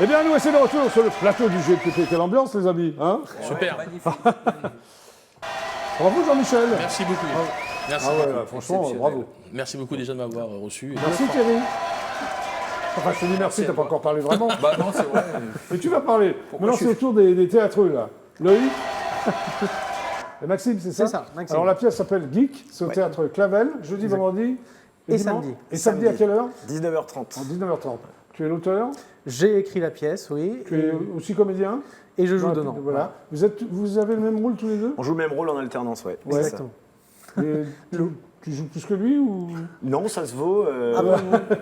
Eh bien, nous, c'est de retour sur le plateau du GPP. Quelle ambiance, les amis, hein? Super. Bravo, Jean-Michel. Merci beaucoup. Merci Ah ouais, beaucoup. franchement, bravo. Merci beaucoup déjà de m'avoir reçu. Merci, Thierry. Enfin, je te dis merci, t'as pas encore parlé vraiment. Bah non, c'est vrai. Mais tu vas parler. Maintenant, c'est au tour des théâtreux, là. Loïc et Maxime, c'est ça? C'est ça, Maxime. Alors, la pièce s'appelle Geek, c'est au théâtre Clavel, jeudi, vendredi Et dimanche. samedi. Et samedi à quelle heure? 19h30. À 19h30. Tu es l'auteur? J'ai écrit la pièce, oui. Tu es aussi comédien? Et je joue Voilà, dedans. Voilà. Vous avez le même rôle tous les deux? On joue le même rôle en alternance, ouais. Ouais. C'est ça. Exactement. Et tu joues plus que lui ou? Non, ça se vaut.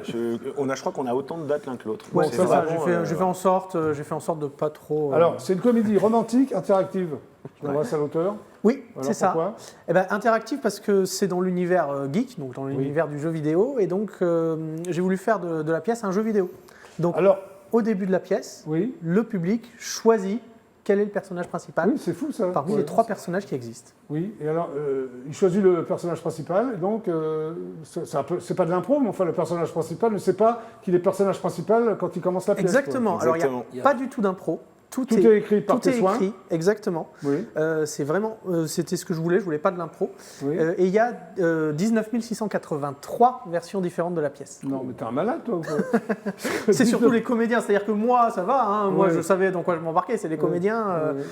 Je crois qu'on a autant de dates l'un que l'autre. Ouais, Bon, c'est ça ça. va, J'ai fait en sorte de pas trop. Alors, c'est une comédie romantique, interactive. Je m'adresse à l'auteur. Oui, Alors, c'est ça. pourquoi? Eh ben, interactif parce que c'est dans l'univers geek, donc dans l'univers du jeu vidéo, et donc j'ai voulu faire de la pièce un jeu vidéo. Donc, Alors, au début de la pièce, oui. le public choisit quel est le personnage principal Oui, c'est fou ça. parmi Ouais. les 3 personnages qui existent. Oui, et alors, il choisit le personnage principal, et donc, c'est pas de l'impro, mais enfin, le personnage principal ne sait pas qu'il est personnage principal quand il commence la pièce. Exactement. quoi. Alors, il n'y Exactement. a pas du tout d'impro. Tout est écrit par tout tes est soins. écrit, exactement. Oui, C'est vraiment, c'était ce que je voulais pas de l'impro. oui. Et il y a 19 683 versions différentes de la pièce. Non, mais t'es un malade, toi, ou quoi? C'est surtout les comédiens, c'est-à-dire que moi, ça va, hein, moi Ouais. je savais dans quoi je m'embarquais, c'est les comédiens.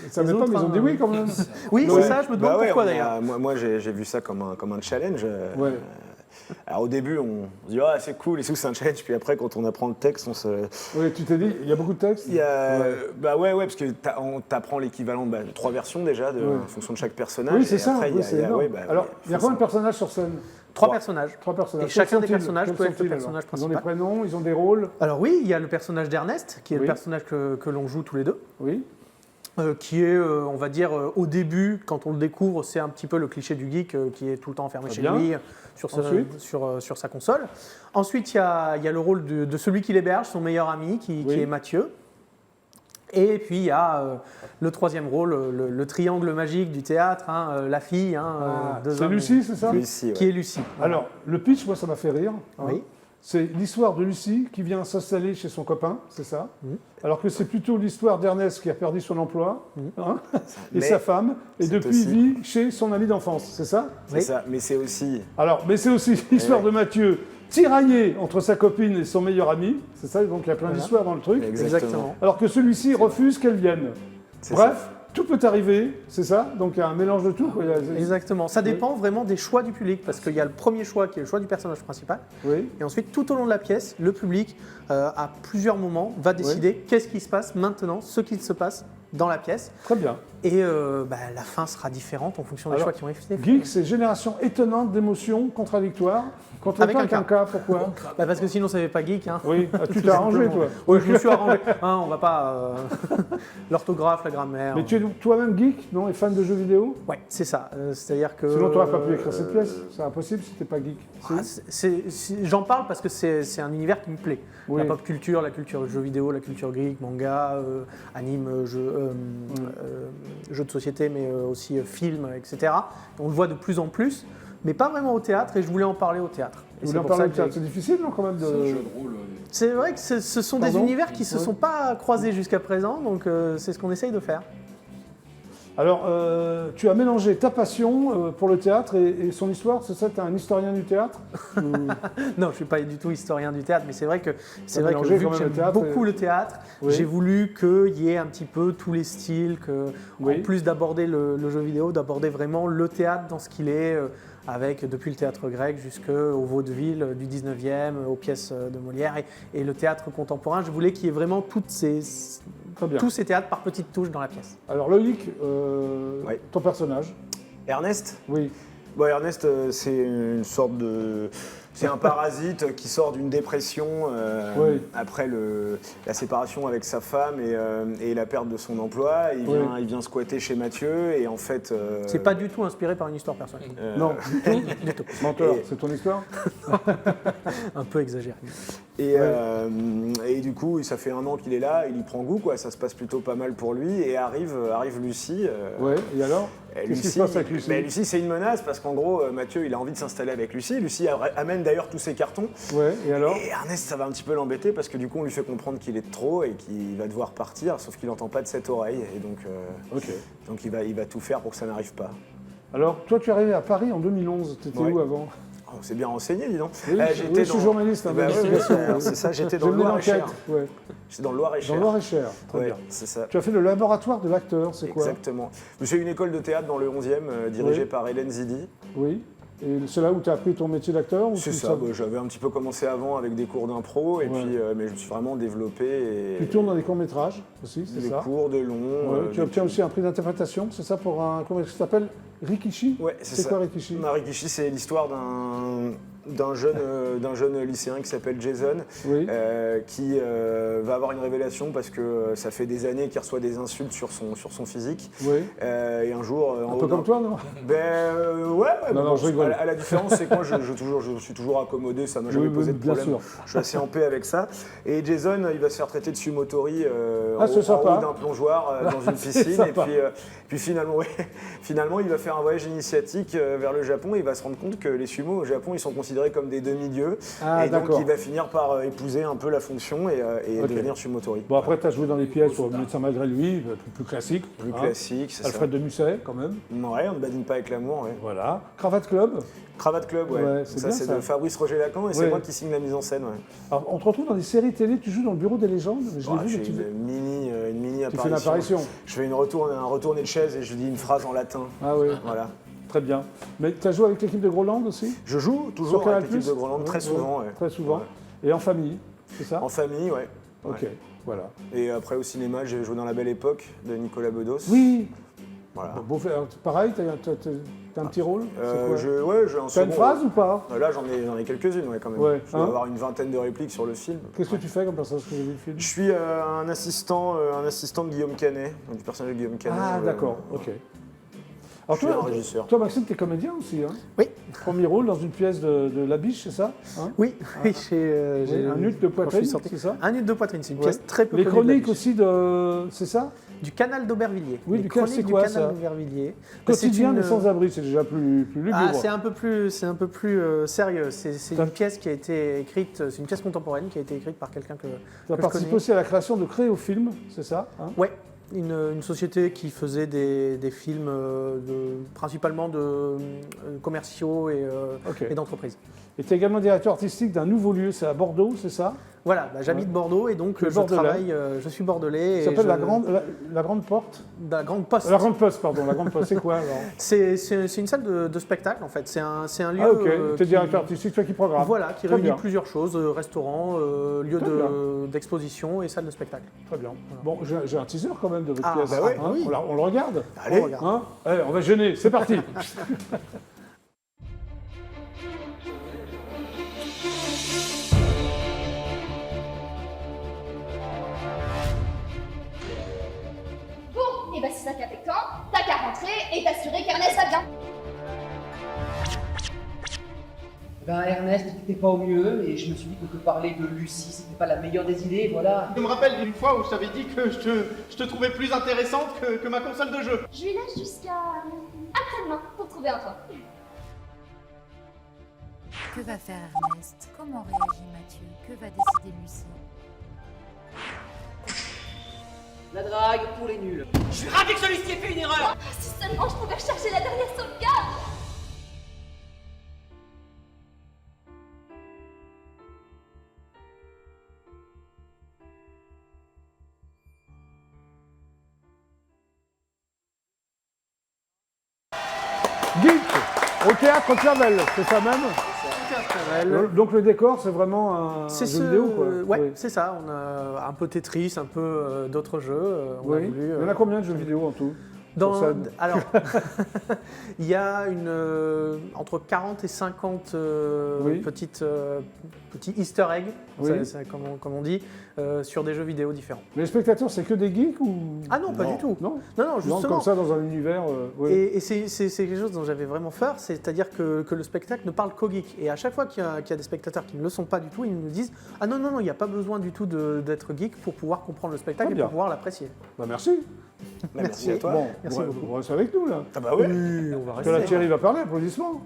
Ça les ne pas, mais autres, ils ont dit hein. oui quand même. Oui, Ouais. c'est ça, je me demande Bah ouais, pourquoi on a- d'ailleurs. Moi, j'ai vu ça comme un challenge. Ouais. Alors au début, on se dit ah c'est cool et tout, c'est un challenge. Puis après, quand on apprend le texte, on se. Oui, tu t'es dit, il y a beaucoup de textes? Il y a, Ouais. Bah ouais, parce que on t'apprend l'équivalent de 3 versions déjà, en fonction de chaque personnage. Oui, c'est Et ça, après, il y oui, a- c'est il y a- énorme. ouais, bah, Alors, ouais, il y a combien de personnages sur scène? 3 personnages. 3 personnages. Et chacun Quels des sont-ils? personnages Quels peut être le sont-ils, personnage alors Ils ont des principal. prénoms, ils ont des rôles? Alors oui, il y a le personnage d'Ernest, qui est Oui. le personnage que l'on joue tous les deux. Oui. Qui est, on va dire, au début, quand on le découvre, c'est un petit peu le cliché du geek qui est tout le temps enfermé Très chez bien. lui sur Ensuite sur sa console. Ensuite, il y a le rôle de celui qui l'héberge, son meilleur ami, qui Oui. est Mathieu. Et puis, il y a le troisième rôle, le triangle magique du théâtre, hein, la fille. Hein, deux C'est hommes, Lucie, c'est ça? Lucie, Qui ouais. est Lucie. Voilà. Alors, le pitch, moi, ça m'a fait rire. hein. Oui. C'est l'histoire de Lucie qui vient s'installer chez son copain, c'est ça? Mhm. Alors que c'est plutôt l'histoire d'Ernest qui a perdu son emploi hein, et Mais sa femme, et c'est depuis aussi- vit chez son ami d'enfance, c'est ça? C'est Oui. ça, mais c'est aussi. Alors, mais c'est aussi l'histoire Ouais. de Mathieu tiraillé entre sa copine et son meilleur ami, c'est ça? Donc il y a plein Voilà. d'histoires dans le truc. Exactement. Alors que celui-ci refuse qu'elle vienne. C'est Bref, tout peut arriver, c'est ça? Donc il y a un mélange de tout. Quoi. Il y a- Exactement. Ça dépend vraiment des choix du public, parce qu'il y a le premier choix qui est le choix du personnage principal. Oui. Et ensuite, tout au long de la pièce, le public, à plusieurs moments, va décider qu'est-ce qui se passe maintenant, ce qu'il se passe dans la pièce. Très bien. Et la fin sera différente en fonction des Alors, choix qui ont été faits. Geek, c'est génération étonnante d'émotions contradictoires. Contre Avec pas un qu'un cas, pourquoi? Parce que sinon, ça ne fait pas geek. Hein. Oui, tu Tout t'es arrangé, simplement. toi. Oui, je me suis arrangé. Hein, on va pas. L'orthographe, la grammaire. Mais tu es toi-même geek, non? Et fan de jeux vidéo? Ouais, c'est ça. C'est-à-dire que. Sinon, tu n'aurais pas pu écrire cette pièce. C'est impossible si tu n'es pas geek. Si? J'en parle parce que c'est un univers qui me plaît. Oui. La pop culture, la culture jeux vidéo, la culture geek, manga, anime, jeux de société, mais aussi films, etc. On le voit de plus en plus, mais pas vraiment au théâtre, et je voulais en parler au théâtre. Et Vous c'est voulez en pour ça parler que de théâtre? C'est difficile, non, quand même C'est un de... jeu de rôle. c'est vrai que ce sont des Pardon univers qui ne se Oui. sont pas croisés jusqu'à présent, donc c'est ce qu'on essaye de faire. Alors, tu as mélangé ta passion pour le théâtre et son histoire, c'est ça? Tu es un historien du théâtre? Ou- Non, je ne suis pas du tout historien du théâtre, mais c'est vrai que, mélangé vu quand que même le j'aime théâtre beaucoup et- le théâtre, Oui. j'ai voulu qu'il y ait un petit peu tous les styles, Oui. en plus d'aborder le jeu vidéo, d'aborder vraiment le théâtre dans ce qu'il est, avec depuis le théâtre grec jusqu'au vaudeville du 19e, aux pièces de Molière, et le théâtre contemporain. Je voulais qu'il y ait vraiment Très bien. tous ces théâtres par petites touches dans la pièce. Alors, Loïc, Ouais. ton personnage? Ernest. Oui. Bon, Ernest, c'est une sorte de. C'est un parasite qui sort d'une dépression Oui. après la séparation avec sa femme et la perte de son emploi. Il vient squatter chez Mathieu et en fait. C'est pas du tout inspiré par une histoire personnelle. Non, du tout. Menteur, et- c'est ton histoire? un peu exagéré. Et du coup, ça fait 1 an qu'il est là, il y prend goût, quoi. Ça se passe plutôt pas mal pour lui. Et arrive Lucie. Ouais, et alors qu'est-ce qui se passe avec Lucie? Lucie, c'est une menace parce qu'en gros, Mathieu, il a envie de s'installer avec Lucie. Lucie amène d'ailleurs tous ses cartons. Ouais, et alors? Et Ernest, ça va un petit peu l'embêter parce que du coup, on lui fait comprendre qu'il est de trop et qu'il va devoir partir, sauf qu'il n'entend pas de cette oreille. Et donc il va tout faire pour que ça n'arrive pas. Alors, toi, tu es arrivé à Paris en 2011. Tu étais où avant? Oh, on s'est bien renseigné, dis donc. Oui, je suis journaliste. Hein, c'est ça, j'étais dans le Loir-et-Cher. Ouais. C'est dans le Loir-et-Cher. Dans le Loir-et-Cher, très bien. C'est ça. Tu as fait le laboratoire de l'acteur, c'est quoi? Exactement. J'ai une école de théâtre dans le 11e, dirigée par Hélène Zidi. Oui. Et c'est là où tu as appris ton métier d'acteur? C'est ça, j'avais un petit peu commencé avant avec des cours d'impro, puis, mais je me suis vraiment développé. Et tu tournes dans des courts-métrages aussi, c'est ça? Des cours de long. Tu obtiens aussi un prix d'interprétation, c'est ça, pour un. Comment ça s'appelle? Rikishi? Ouais, c'est ça. C'est quoi Rikishi? Rikishi, c'est l'histoire d'un jeune lycéen qui s'appelle Jason, qui va avoir une révélation parce que ça fait des années qu'il reçoit des insultes sur son physique. Oui. Et un jour... Un peu comme toi, non? Non, je rigole. À la différence, c'est que moi, je suis toujours accommodé, ça m'a jamais posé de problème. Bien sûr. Je suis assez en paix avec ça. Et Jason, il va se faire traiter de sumotori en haut d'un plongeoir dans une piscine. Et puis finalement, il va faire un voyage initiatique vers le Japon et il va se rendre compte que les sumos au Japon, ils sont considérés comme des demi-dieux. Et donc, il va finir par épouser un peu la fonction et devenir sumotori. Bon, après, tu as joué dans des pièces pour Médecin malgré lui, plus classique. Plus classique, c'est ça. Alfred de Musset, quand même. Ouais, on ne badine pas avec l'amour. Ouais. Voilà. Cravate Club. Cravate Club, ouais. Ça, c'est de Fabrice Roger Lacan et c'est moi qui signe la mise en scène. Ouais. Alors, on te retrouve dans des séries télé, tu joues dans le Bureau des légendes. Je fais une mini apparition. Tu fais une apparition. Je fais un retourné de chaise et je dis une phrase en latin. Ah oui. Voilà. Très bien. Mais tu as joué avec l'équipe de Groland aussi? Je joue toujours avec l'équipe de Groland, très souvent. Ouais. Très souvent. Ouais. Et en famille, c'est ça? En famille, ouais. Ok, voilà. Et après au cinéma, j'ai joué dans La Belle Époque de Nicolas Bedos. Oui. Voilà. Bon, pareil, t'as un petit rôle? J'ai un T'as une phrase ou pas? Là, j'en ai quelques-unes, quand même. Ouais. Je dois avoir une vingtaine de répliques sur le film. Qu'est-ce que tu fais comme personnage que j'ai vu le film? Je suis un assistant de Guillaume Canet, du personnage de Guillaume Canet. Ah, d'accord, ok. Alors je suis un régisseur. Toi, Maxime, t'es comédien aussi, hein? Oui. Premier rôle dans une pièce de La Biche, c'est ça, hein? Oui, j'ai un nut de poitrine, c'est ça? Un nut de poitrine, c'est une pièce très peu connue. Les chroniques aussi c'est ça? Du canal d'Aubervilliers. Oui, les chroniques du canal d'Aubervilliers. Quotidien des sans-abri, c'est déjà plus lugubre. Ah, c'est un peu plus sérieux. C'est une pièce qui a été écrite, c'est une pièce contemporaine qui a été écrite par quelqu'un que tu as participé aussi à la création de Créofilm, c'est ça, hein? Ouais. Une société qui faisait des films principalement commerciaux et d'entreprises. Et tu es également directeur artistique d'un nouveau lieu, c'est à Bordeaux, c'est ça? Voilà, j'habite Bordeaux et donc je suis bordelais. Ça s'appelle la Grande Porte? La Grande Poste. La Grande Poste, pardon. La Grande Poste, c'est quoi alors? C'est une salle de spectacle en fait. C'est un lieu. Ah ok, tu es directeur artistique, toi qui programme. Voilà, qui réunit plusieurs choses, restaurant, lieu d'exposition et salle de spectacle. Très bien. Bon, j'ai un teaser quand même de votre pièce. Bah ouais. Hein, oui. On le regarde? Allez, hein, allez, on va gêner, c'est parti. Et bah si ça t'affecte, t'as qu'à rentrer et t'assurer qu'Ernest va bien. Ben Ernest n'était pas au mieux et je me suis dit que te parler de Lucie, c'était pas la meilleure des idées, voilà. Je me rappelle d'une fois où je t'avais dit que je te trouvais plus intéressante que ma console de jeu. Je lui laisse jusqu'à après-demain pour trouver un toit. Que va faire Ernest? Comment réagit Mathieu? Que va décider Lucie? La drague pour les nuls. Je suis ravi que celui-ci ait fait une erreur. Oh, si seulement je pouvais rechercher la dernière sauvegarde. Geek, au théâtre Clavel, c'est ça même? Donc le décor, c'est vraiment un jeu vidéo, quoi. Ouais, oui. c'est ça. On a un peu Tetris, un peu d'autres jeux. Oui. Il y en a combien de jeux vidéo en tout? sur scène. Alors, il y a entre 40 et 50 petits easter eggs, comme on dit, sur des jeux vidéo différents. Mais les spectateurs, c'est que des geeks ou... Ah non, pas du tout. Non, justement. Comme ça, dans un univers... Et c'est quelque chose dont j'avais vraiment peur, c'est-à-dire que le spectacle ne parle qu'aux geeks. Et à chaque fois qu'il y a des spectateurs qui ne le sont pas du tout, ils nous disent « Ah non, il n'y a pas besoin du tout d'être geek pour pouvoir comprendre le spectacle et pour pouvoir l'apprécier. » Bah merci. Merci à toi. Bon, Merci beaucoup. Vous restez avec nous, là. Ah bah oui. On va rester. Que la Thierry va parler, applaudissements.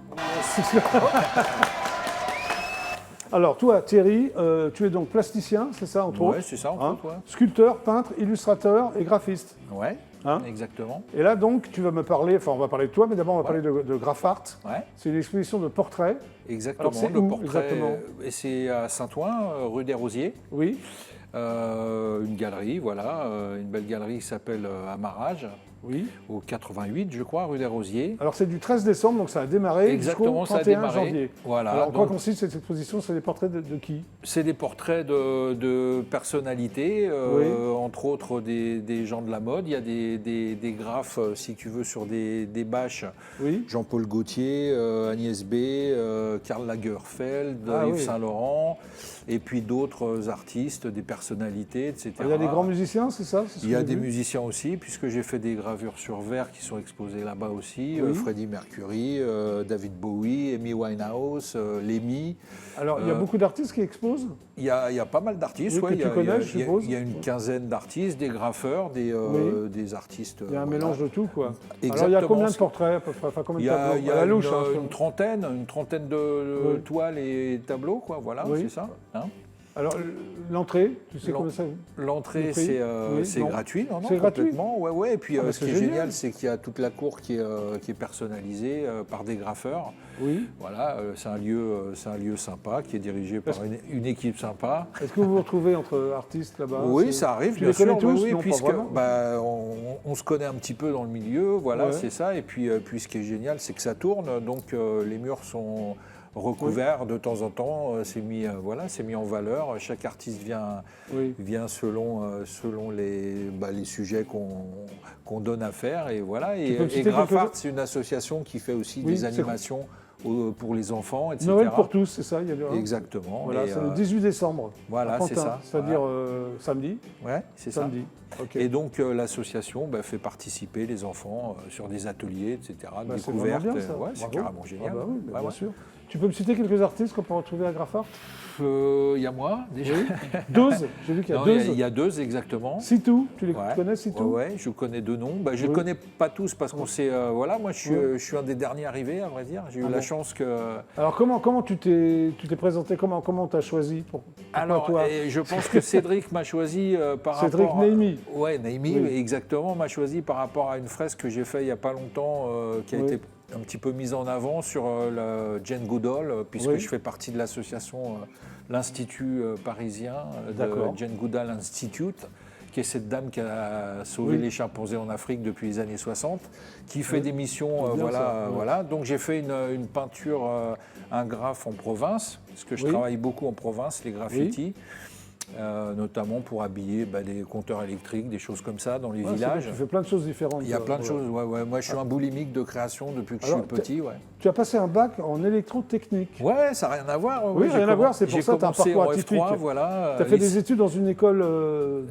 Alors, toi, Thierry, tu es donc plasticien, c'est ça, entre autres? Ouais, c'est ça, entre autres, ouais. Sculpteur, peintre, illustrateur et graphiste. Ouais, Hein exactement. Et là, donc, tu vas me parler, enfin, on va parler de toi, mais d'abord, on va parler de Graphart. Ouais, C'est une exposition de portraits. exactement. Alors, c'est le où, portrait, exactement et c'est à Saint-Ouen, rue des Rosiers. Oui. Une galerie, voilà, une belle galerie qui s'appelle Amarage, Oui. au 88, je crois, rue des Rosiers. Alors, c'est du 13 décembre, donc ça a démarré Exactement, jusqu'au ça a 31 démarré. janvier. Voilà. Alors, en quoi donc, consiste cette exposition? C'est des portraits de qui? c'est des portraits de personnalités, Oui. entre autres des gens de la mode. Il y a des graphes, si tu veux, sur des bâches. Oui. Jean-Paul Gaultier, Agnès B, Karl Lagerfeld, Ah, Yves oui. Saint-Laurent, et puis d'autres artistes, des personnalités, etc. Il y a des grands musiciens, c'est ça? C'est ce Il y a que j'ai des vu. musiciens aussi, puisque j'ai fait des gravures sur verre qui sont exposées là-bas aussi. Oui. Freddie Mercury, David Bowie, Amy Winehouse, Lemmy. Alors, il y a beaucoup d'artistes qui exposent? Il y a pas mal d'artistes. Oui, que ouais. tu Il y a- connais, il y a- je suppose. Il y a une quinzaine d'artistes, des graffeurs, des artistes. Il y a un mélange de tout, quoi. Alors, il y a Exactement. combien de portraits, à peu près? Enfin, combien Il y de a, tableaux? il y À a la louche, hein, une trentaine de Oui. toiles et tableaux, quoi. Voilà, Oui. c'est ça. Hein. Alors, l'entrée, tu sais L'en- combien ça... L'entrée, Le prix Oui, c'est non. gratuit, non, C'est gratuit. complètement. Ouais. Et puis, Ah, bah, ce qui c'est est génial. génial, c'est qu'il y a toute la cour qui est personnalisée par des graffeurs. Oui. Voilà, c'est un lieu sympa qui est dirigé par une équipe sympa. Est-ce que vous vous retrouvez entre artistes là-bas? Oui, ça arrive, Tu bien les connais sûr. tous? Oui, Non, pas puisque vraiment. on se connaît un petit peu dans le milieu, voilà, Ouais. c'est ça. Et puis, ce qui est génial, c'est que ça tourne, donc les murs sont recouverts de temps en temps. C'est mis en valeur. Chaque artiste vient selon les sujets qu'on donne à faire, et voilà. Tu peux me Et citer Graphart, quelques- c'est une association qui fait aussi Oui, des c'est animations pour les enfants, etc. Noël pour tous, c'est ça? Il y a le... Exactement. Voilà, Et, c'est le 18 décembre. voilà, à c'est Pantin, ça. C'est-à-dire samedi. Ouais, c'est ça. Samedi. Ok. Et donc l'association fait participer les enfants sur des ateliers, etc., de Bah, c'est découvertes. vraiment bien, ça. Ouais, c'est Bravo. carrément génial. Ah bah oui, bah, Ouais, bien ouais. sûr. Tu peux me citer quelques artistes qu'on peut retrouver à Graphart? Il y a moi, déjà. Dose, j'ai vu qu'il y a Non, Dose. il y a deux, exactement. Sitou, tu les Ouais. connais, Sitou? Ouais, je connais deux noms. Je ne Oui. connais pas tous parce qu'on s'est... voilà, moi Oui. je suis un des derniers arrivés, à vrai dire. J'ai eu Ah la bon. chance que... Alors comment tu t'es présenté, comment t'as choisi pourquoi Alors, toi et je pense que Cédric m'a choisi par Cédric rapport... Neimi. Ouais, Neimi, Oui. exactement, m'a choisi par rapport à une fresque que j'ai faite il n'y a pas longtemps, qui a Oui. été un petit peu mise en avant sur la Jane Goodall, puisque Oui. je fais partie de l'association, l'Institut parisien D'accord. de Jane Goodall Institute, qui est cette dame qui a sauvé Oui. les chimpanzés en Afrique depuis les années 60, qui fait Oui. des missions, C'est bien ça, oui. voilà. Donc j'ai fait une peinture, un graphe en province, parce que je Oui. travaille beaucoup en province, les graffitis. Notamment pour habiller des compteurs électriques, des choses comme ça dans les Ouais, c'est villages. bien, tu fais plein de choses différentes. Il y a plein de Ouais. choses. Ouais. Moi, je suis un boulimique de création depuis que Alors, je suis petit. Ouais, Tu as passé un bac en électrotechnique. ça n'a rien à voir. Oui, J'ai rien à voir, commen- c'est pour j'ai ça que tu as un commencé parcours en atypique. F3, voilà. Tu as fait des études dans une école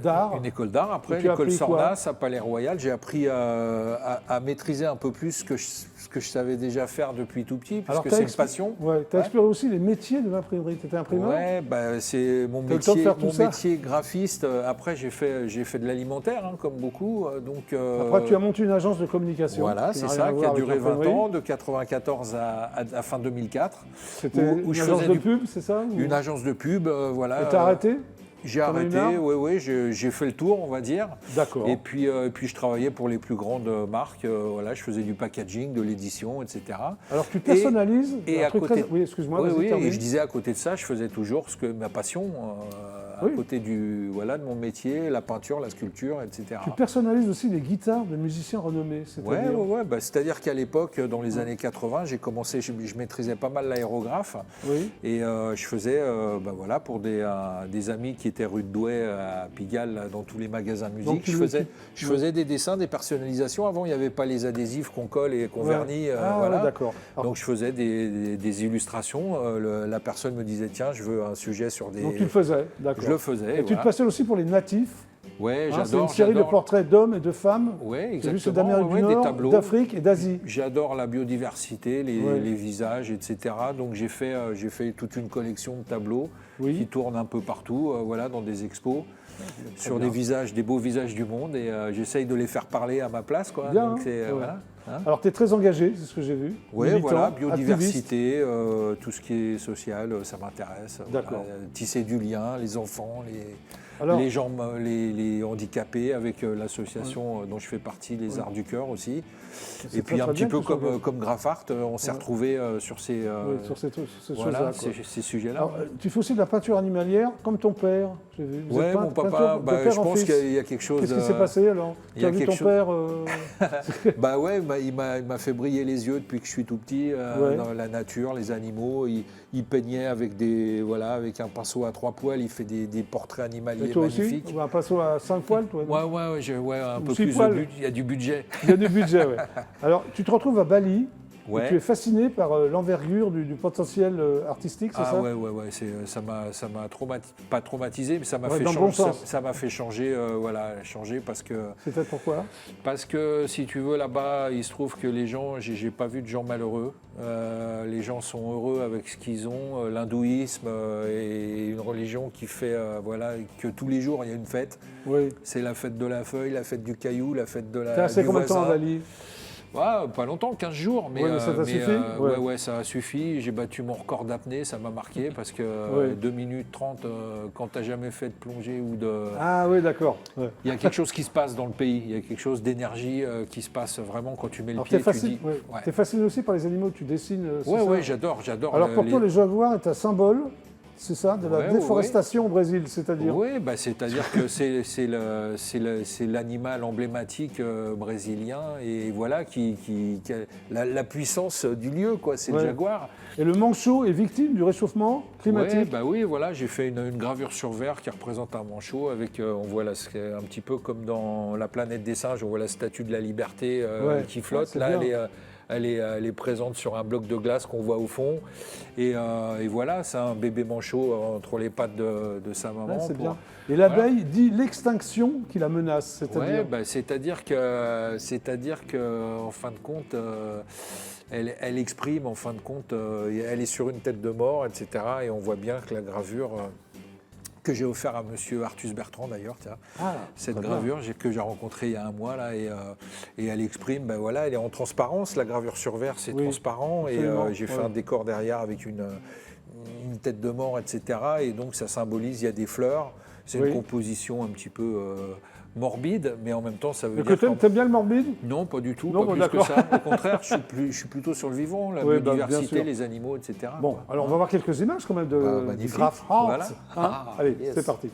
d'art. Une école d'art, après Et tu as l'école appris quoi Sornas à Palais Royal. J'ai appris à maîtriser un peu plus ce que je savais déjà faire depuis tout petit, puisque t'as c'est une passion. Ouais, tu as Ouais. exploré aussi les métiers de l'imprimerie. Tu étais imprimeur? Ouais, c'est mon T'as eu le temps de métier, faire tout ça métier graphiste. Après, j'ai fait de l'alimentaire, comme beaucoup. Donc, Après, tu as monté une agence de communication. voilà, qui c'est n'a rien ça, à qui voir a avec duré 20 l'imprimerie. ans, de 94 à fin 2004. C'était où une je agence faisais de du- pub, c'est ça ou- Une agence de pub, voilà. Et t'as arrêté? J'ai T'en as eu arrêté, marre oui, j'ai fait le tour, on va dire. D'accord. Et puis je travaillais pour les plus grandes marques. Voilà, je faisais du packaging, de l'édition, etc. Alors tu personnalises et un à truc côté- très... Oui, excuse-moi, Oui, vas-y, oui, termine. et je disais à côté de ça, je faisais toujours ma passion, côté de mon métier, la peinture, la sculpture, etc. Tu personnalises aussi les guitares de musiciens renommés. C'est-à-dire qu'à l'époque, dans les années 80, j'ai commencé, je maîtrisais pas mal l'aérographe. Oui. Et je faisais pour des amis qui étaient rue de Douai à Pigalle, dans tous les magasins de musique. Je faisais des dessins, des personnalisations. Avant, il n'y avait pas les adhésifs qu'on colle et qu'on vernit. D'accord. Donc je faisais des illustrations. La personne me disait, tiens, je veux un sujet sur des... Donc tu le faisais, d'accord. Je le faisais. Et tu te passais aussi pour les natifs. Ouais, j'adore. C'est une série de portraits d'hommes et de femmes. Oui, exactement. C'est d'Amérique du Nord, d'Afrique et d'Asie. J'adore la biodiversité, les visages, etc. Donc j'ai fait toute une collection de tableaux qui tournent un peu partout, dans des expos, sur des beaux visages du monde. Et j'essaye de les faire parler à ma place, quoi. Bien, donc c'est Alors tu es très engagé, c'est ce que j'ai vu. Oui, voilà, biodiversité, tout ce qui est social, ça m'intéresse. D'accord. Tisser du lien, les enfants, les gens, les handicapés, avec l'association dont je fais partie, les Arts du Cœur aussi. Et puis un petit peu comme Graffart, on s'est retrouvés sur ces sujets-là. Alors, tu fais aussi de la peinture animalière, comme ton père. Oui, mon papa, je pense qu'il y a quelque chose... Qu'est-ce qui s'est passé alors? Tu as vu ton père il m'a fait briller les yeux depuis que je suis tout petit, dans la nature, les animaux. Il peignait avec un pinceau à 3 poils, il fait des portraits animaliers magnifiques. Aussi un pinceau à 5 poils, toi? Ouais, un peu plus de budget. Il y a du budget. Il y a du budget, oui. Alors, tu te retrouves à Bali. Et tu es fasciné par l'envergure du potentiel artistique, c'est ça? Ouais. Ça m'a pas traumatisé, mais ça m'a fait changer, parce que... C'était pourquoi? Parce que, si tu veux, là-bas, il se trouve que les gens, j'ai pas vu de gens malheureux. Les gens sont heureux avec ce qu'ils ont. L'hindouisme est une religion qui fait, que tous les jours, il y a une fête. Oui. C'est la fête de la feuille, la fête du caillou, la fête de la... T'as resté combien de temps à Bali? Pas longtemps, 15 jours, mais ça t'a suffi? Ça a suffi. J'ai battu mon record d'apnée, ça m'a marqué parce que 2 minutes 30, quand tu n'as jamais fait de plongée ou de... Ah oui, d'accord. Il y a quelque chose qui se passe dans le pays, il y a quelque chose d'énergie qui se passe vraiment quand tu mets le pied. Tu es fasciné aussi par les animaux, tu dessines. Oui, j'adore. Alors pour toi, les jaguars est un symbole, c'est ça, de la déforestation au Brésil, c'est-à-dire? Oui, c'est-à-dire que c'est l'animal emblématique brésilien et qui a la puissance du lieu, quoi. C'est le jaguar. Et le manchot est victime du réchauffement climatique? Oui, j'ai fait une gravure sur verre qui représente un manchot avec, on voit là, c'est un petit peu comme dans La planète des singes, on voit la statue de la liberté qui flotte. Là, elle est présente sur un bloc de glace qu'on voit au fond. Et voilà, c'est un bébé manchot entre les pattes de sa maman. C'est bien. Et l'abeille dit l'extinction qui la menace, c'est-à-dire que, en fin de compte, elle exprime, en fin de compte, elle est sur une tête de mort, etc. Et on voit bien que la gravure... que j'ai offert à monsieur Artus Bertrand d'ailleurs, cette gravure que j'ai rencontrée il y a un mois là, et elle exprime, elle est en transparence, la gravure sur verre c'est transparent, et j'ai fait un décor derrière avec une tête de mort, etc. Et donc ça symbolise, il y a des fleurs, c'est une composition un petit peu morbide, mais en même temps ça veut dire... T'aimes bien le morbide? Non, pas du tout, pas plus que ça. Au contraire, je suis plutôt sur le vivant, la biodiversité, les animaux, etc. Bon, alors on va voir quelques images quand même de Graffart. Voilà. Allez, c'est parti.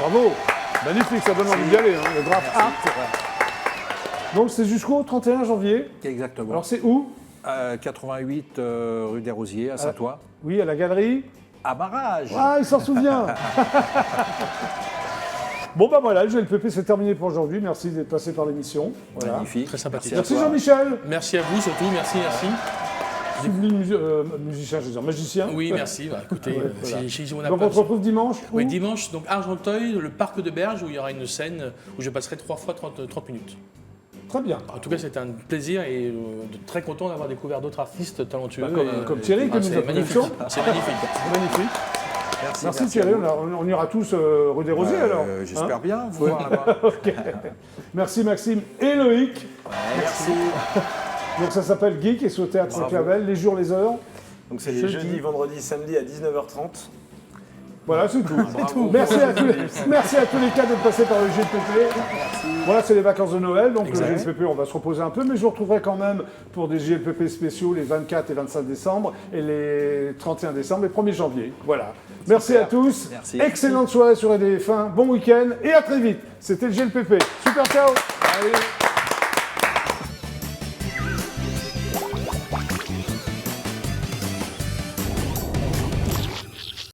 Bravo, magnifique, ça donne envie d'y aller, le Graffart. Donc c'est jusqu'au 31 janvier. Exactement. Alors c'est où? 88 rue des Rosiers, à Saint-Ouen. Oui, à la galerie. À Barrage. Ah, il s'en souvient. Bon, bah voilà, le GLPP, c'est terminé pour aujourd'hui. Merci d'être passé par l'émission. Voilà. Magnifique. Très sympathique. Merci Jean-Michel. Merci à vous surtout, merci. Je suis venu musicien, je veux dire magicien. Oui, merci. Bah, écoutez, voilà. si on Donc on se retrouve dimanche. Oui, dimanche, donc Argenteuil, le parc de Berge, où il y aura une scène où je passerai 3 fois 30 minutes. Très bien. En tout cas, c'était un plaisir et très content d'avoir découvert d'autres artistes talentueux. Comme Thierry, que nous avons magnifique. C'est magnifique. C'est magnifique. Merci Thierry, on ira tous rue des Rosiers alors. J'espère bien vous voir là-bas. Okay. Merci Maxime et Loïc. Merci. Donc ça s'appelle Geek et c'est au Théâtre Saint-Clavel, les jours, les heures. Donc c'est les jeudis, vendredis, samedis à 19h30. Voilà, c'est tout. Merci à tous les cas d'être passés par le GLPP. Voilà, c'est les vacances de Noël, donc exact. Le GLPP, on va se reposer un peu, mais je vous retrouverai quand même pour des GLPP spéciaux les 24 et 25 décembre et les 31 décembre et 1er janvier. Voilà. Merci à tous. Merci. Excellente soirée sur EDF1. Bon week-end et à très vite. C'était le GLPP. Super, ciao. Allez.